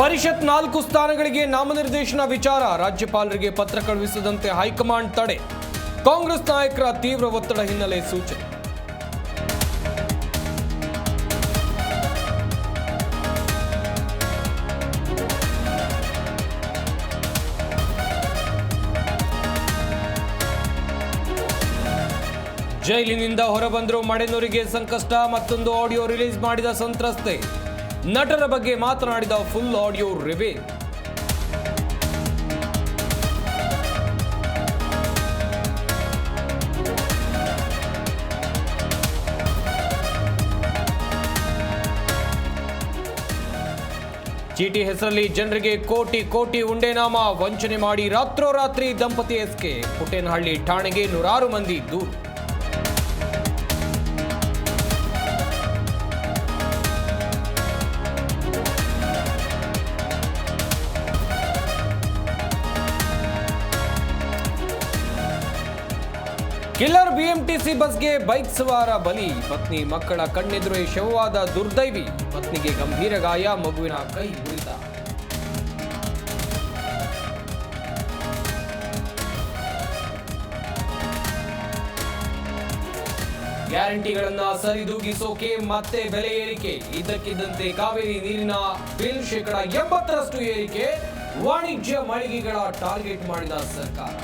ಪರಿಷತ್ 4 ಸ್ಥಾನಗಳಿಗೆ ನಾಮನಿರ್ದೇಶನ ವಿಚಾರ ರಾಜ್ಯಪಾಲರಿಗೆ ಪತ್ರ ಕಳುಹಿಸದಂತೆ ಹೈಕಮಾಂಡ್ ತಡೆ. ಕಾಂಗ್ರೆಸ್ ನಾಯಕರ ತೀವ್ರ ಒತ್ತಡ ಹಿನ್ನೆಲೆ ಸೂಚನೆ. ಜೈಲಿನಿಂದ ಹೊರಬಂದರೂ ಮಡೆನೂರಿಗೆ ಸಂಕಷ್ಟ. ಮತ್ತೊಂದು ಆಡಿಯೋ ರಿಲೀಸ್ ಮಾಡಿದ ಸಂತ್ರಸ್ತೆ. ನಟರ ಬಗ್ಗೆ ಮಾತನಾಡಿದ ಫುಲ್ ಆಡಿಯೋ ರಿವೀಲ್. ಚೀಟಿ ಹೆಸರಲ್ಲಿ ಜನರಿಗೆ ಕೋಟಿ ಕೋಟಿ ಉಂಡೆನಾಮ ವಂಚನೆ ಮಾಡಿ ರಾತ್ರೋರಾತ್ರಿ ದಂಪತಿ ಎಸ್ಕೆ. ಪುಟ್ಟೇನಹಳ್ಳಿ ಠಾಣೆಗೆ ನೂರಾರು ಮಂದಿ ದೂರು. ಕಿಲ್ಲರ್ ಬಿಎಂಟಿಸಿ ಬಸ್ಗೆ ಬೈಕ್ ಸವಾರ ಬಲಿ. ಪತ್ನಿ ಮಕ್ಕಳ ಕಣ್ಣೆದುರೇ ಶವವಾದ ದುರ್ದೈವಿ. ಪತ್ನಿಗೆ ಗಂಭೀರ ಗಾಯ, ಮಗುವಿನ ಕೈ ಮುರಿತ. ಗ್ಯಾರಂಟಿಗಳನ್ನ ಸರಿದೂಗಿಸೋಕೆ ಮತ್ತೆ ಬೆಲೆ ಏರಿಕೆ. ಇದ್ದಕ್ಕಿದ್ದಂತೆ ಕಾವೇರಿ ನೀರಿನ ಬಿಲ್ 80% ಏರಿಕೆ. ವಾಣಿಜ್ಯ ಮಳಿಗೆಗಳ ಟಾರ್ಗೆಟ್ ಮಾಡಿದ ಸರ್ಕಾರ.